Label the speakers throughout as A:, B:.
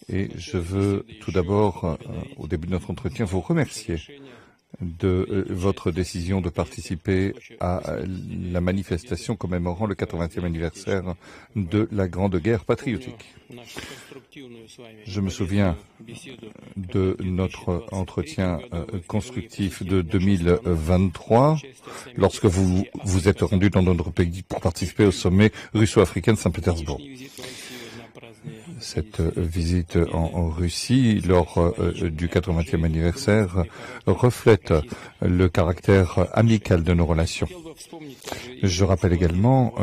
A: Et je veux tout d'abord, au début de notre entretien, vous remercier de votre décision de participer à la manifestation commémorant le 80e anniversaire de la Grande Guerre patriotique. Je me souviens de notre entretien constructif de 2023, lorsque vous vous êtes rendu dans notre pays pour participer au sommet russo-africain de Saint-Pétersbourg. Cette visite en Russie, lors du 80e anniversaire, reflète le caractère amical de nos relations. Je rappelle également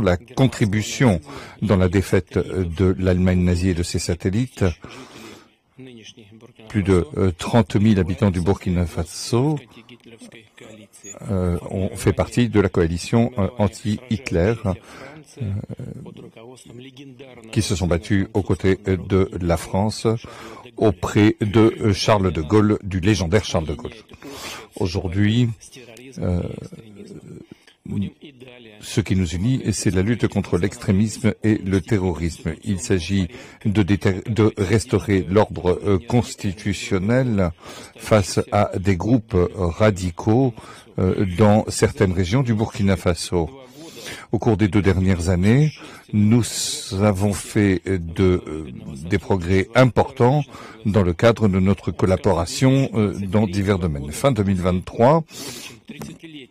A: la contribution dans la défaite de l'Allemagne nazie et de ses satellites. Plus de 30 000 habitants du Burkina Faso ont fait partie de la coalition anti-Hitler qui se sont battus aux côtés de la France auprès de Charles de Gaulle, du légendaire Charles de Gaulle. Aujourd'hui, ce qui nous unit, c'est la lutte contre l'extrémisme et le terrorisme. Il s'agit de restaurer l'ordre constitutionnel face à des groupes radicaux dans certaines régions du Burkina Faso. Au cours des 2 dernières années, nous avons fait des progrès importants dans le cadre de notre collaboration dans divers domaines. Fin 2023,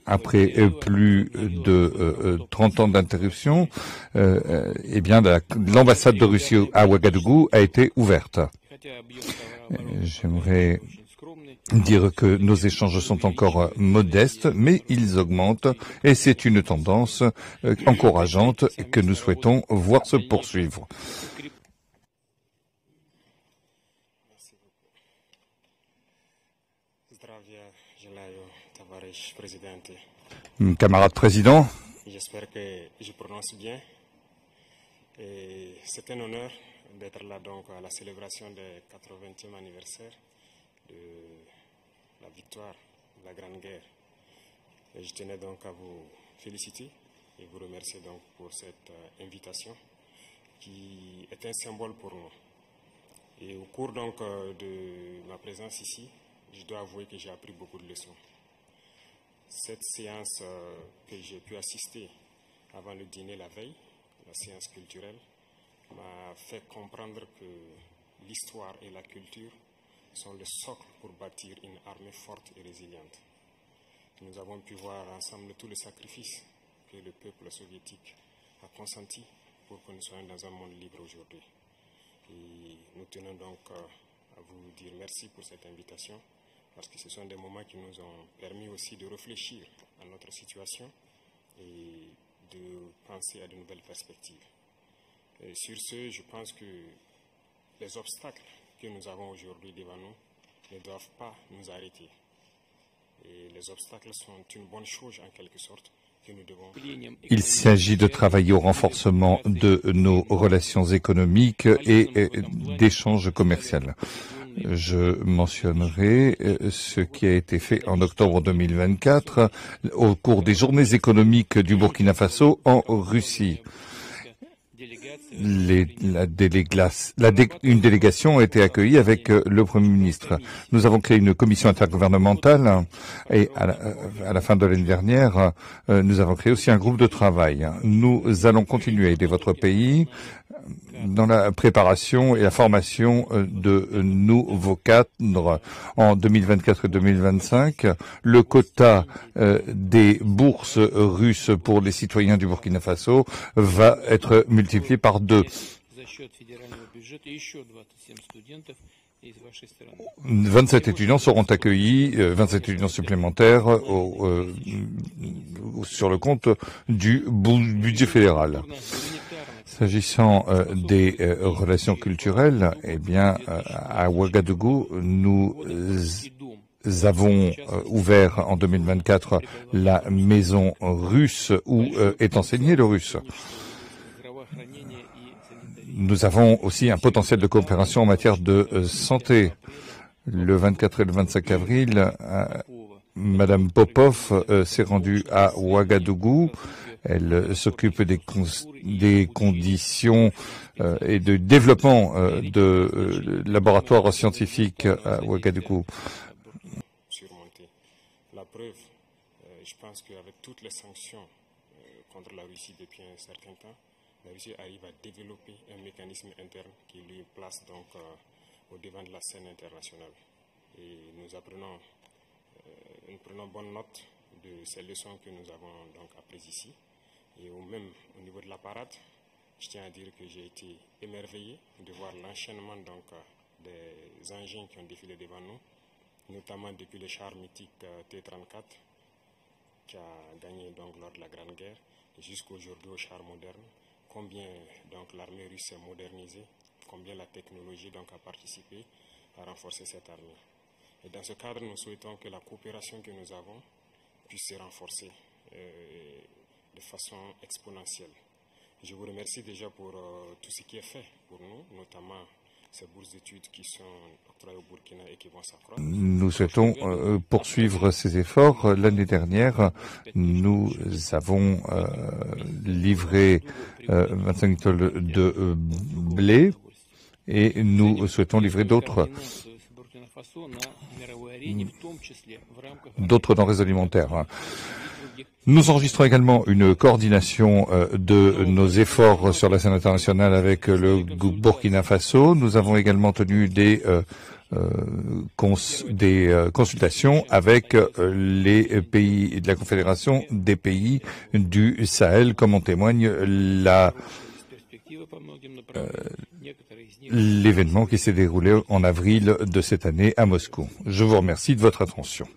A: après plus de 30 ans d'interruption, l'ambassade de Russie à Ouagadougou a été ouverte. J'aimerais dire que nos échanges sont encore modestes, mais ils augmentent et c'est une tendance encourageante que nous souhaitons voir se poursuivre. Camarade président,
B: j'espère que je prononce bien. C'est un honneur d'être là donc à la célébration du 80e anniversaire de la victoire de la Grande Guerre. Et je tenais donc à vous féliciter et vous remercier donc pour cette invitation qui est un symbole pour nous. Et au cours donc de ma présence ici, je dois avouer que j'ai appris beaucoup de leçons. Cette séance que j'ai pu assister avant le dîner la veille, la séance culturelle, m'a fait comprendre que l'histoire et la culture sont le socle pour bâtir une armée forte et résiliente. Nous avons pu voir ensemble tous les sacrifices que le peuple soviétique a consenti pour que nous soyons dans un monde libre aujourd'hui. Et nous tenons donc à vous dire merci pour cette invitation, parce que ce sont des moments qui nous ont permis aussi de réfléchir à notre situation et de penser à de nouvelles perspectives. Et sur ce, je pense que les obstacles que nous avons aujourd'hui devant nous ne doivent pas nous arrêter. Et les obstacles sont une bonne chose en quelque sorte que nous devons...
A: Il s'agit de travailler au renforcement de nos relations économiques et d'échanges commerciaux. Je mentionnerai ce qui a été fait en octobre 2024 au cours des journées économiques du Burkina Faso en Russie. Une délégation a été accueillie avec le Premier ministre. Nous avons créé une commission intergouvernementale et à la fin de l'année dernière, nous avons créé aussi un groupe de travail. Nous allons continuer à aider votre pays dans la préparation et la formation de nouveaux cadres en 2024 et 2025. Le quota des bourses russes pour les citoyens du Burkina Faso va être multiplié par 2. 27 étudiants seront accueillis, 27 étudiants supplémentaires sur le compte du budget fédéral. S'agissant des relations culturelles, eh bien, à Ouagadougou, nous avons ouvert en 2024 la maison russe où est enseigné le russe. Nous avons aussi un potentiel de coopération en matière de santé. Le 24 et le 25 avril, Madame Popov s'est rendue à Ouagadougou. Elle s'occupe des conditions et du développement de laboratoires scientifiques à Ouagadougou.
B: Surmonter. La preuve, je pense qu'avec toutes les sanctions contre la Russie depuis un certain temps, la Russie arrive à développer un mécanisme interne qui lui place donc au devant de la scène internationale. Et nous prenons bonne note de ces leçons que nous avons donc apprises ici. Et même au niveau de la parade, je tiens à dire que j'ai été émerveillé de voir l'enchaînement donc des engins qui ont défilé devant nous, notamment depuis le char mythique T-34 qui a gagné donc lors de la Grande Guerre jusqu'aujourd'hui au char moderne. Combien donc l'armée russe s'est modernisée, combien la technologie donc a participé à renforcer cette armée. Et dans ce cadre, nous souhaitons que la coopération que nous avons puisse se renforcer de façon exponentielle. Je vous remercie déjà pour tout ce qui est fait pour nous, notamment ces bourses d'études qui sont octroyées au Burkina et qui vont s'accroître.
A: Nous souhaitons poursuivre ces efforts. L'année dernière, nous avons livré 25 tonnes de blé et nous souhaitons livrer d'autres denrées alimentaires. Nous enregistrons également une coordination de nos efforts sur la scène internationale avec le Burkina Faso. Nous avons également tenu des consultations avec les pays de la Confédération des pays du Sahel, comme en témoigne l'événement qui s'est déroulé en avril de cette année à Moscou. Je vous remercie de votre attention.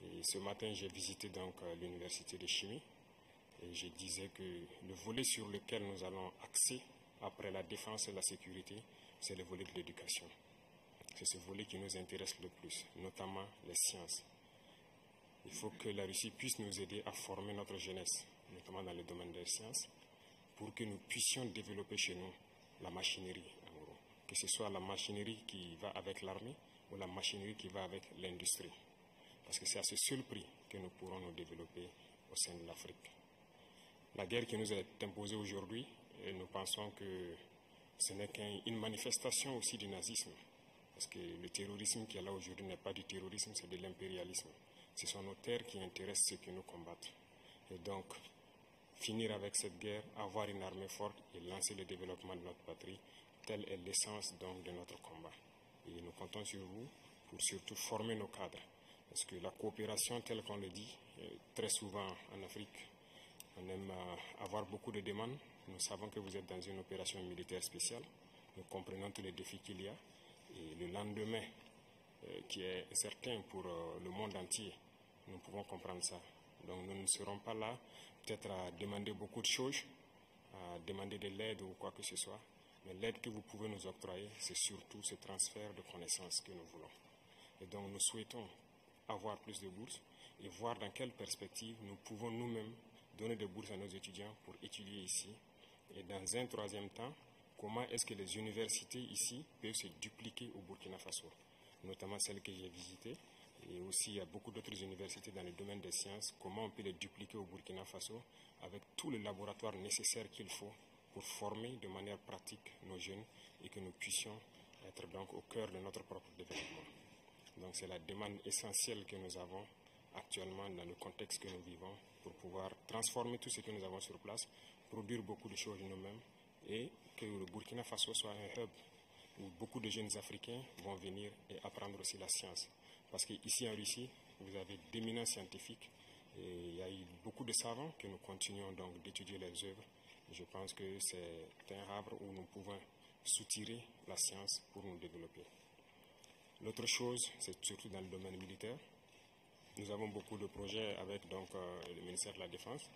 B: Et ce matin, j'ai visité donc l'université de chimie et je disais que le volet sur lequel nous allons axer après la défense et la sécurité, c'est le volet de l'éducation. C'est ce volet qui nous intéresse le plus, notamment les sciences. Il faut que la Russie puisse nous aider à former notre jeunesse, notamment dans le domaine des sciences, pour que nous puissions développer chez nous la machinerie, en gros. Que ce soit la machinerie qui va avec l'armée ou la machinerie qui va avec l'industrie. Parce que c'est à ce seul prix que nous pourrons nous développer au sein de l'Afrique. La guerre qui nous est imposée aujourd'hui, nous pensons que ce n'est qu'une manifestation aussi du nazisme. Parce que le terrorisme qui est là aujourd'hui n'est pas du terrorisme, c'est de l'impérialisme. Ce sont nos terres qui intéressent ceux qui nous combattent. Et donc, finir avec cette guerre, avoir une armée forte et lancer le développement de notre patrie, telle est l'essence donc de notre combat. Et nous comptons sur vous pour surtout former nos cadres. Parce que la coopération, telle qu'on le dit, très souvent en Afrique, on aime avoir beaucoup de demandes. Nous savons que vous êtes dans une opération militaire spéciale. Nous comprenons tous les défis qu'il y a. Et le lendemain, qui est certain pour le monde entier, nous pouvons comprendre ça. Donc nous ne serons pas là, peut-être à demander beaucoup de choses, à demander de l'aide ou quoi que ce soit. Mais l'aide que vous pouvez nous octroyer, c'est surtout ce transfert de connaissances que nous voulons. Et donc nous souhaitons avoir plus de bourses et voir dans quelle perspective nous pouvons nous-mêmes donner des bourses à nos étudiants pour étudier ici. Et dans un troisième temps, comment est-ce que les universités ici peuvent se dupliquer au Burkina Faso, notamment celles que j'ai visitées. Et aussi, il y a beaucoup d'autres universités dans le domaine des sciences. Comment on peut les dupliquer au Burkina Faso avec tous les laboratoires nécessaires qu'il faut pour former de manière pratique nos jeunes et que nous puissions être donc au cœur de notre propre développement. Donc c'est la demande essentielle que nous avons actuellement dans le contexte que nous vivons pour pouvoir transformer tout ce que nous avons sur place, produire beaucoup de choses nous-mêmes et que le Burkina Faso soit un hub où beaucoup de jeunes Africains vont venir et apprendre aussi la science. Parce qu'ici en Russie, vous avez d'éminents scientifiques et il y a eu beaucoup de savants que nous continuons donc d'étudier leurs œuvres. Je pense que c'est un arbre où nous pouvons soutirer la science pour nous développer. L'autre chose, c'est surtout dans le domaine militaire. Nous avons beaucoup de projets avec donc, le ministère de la Défense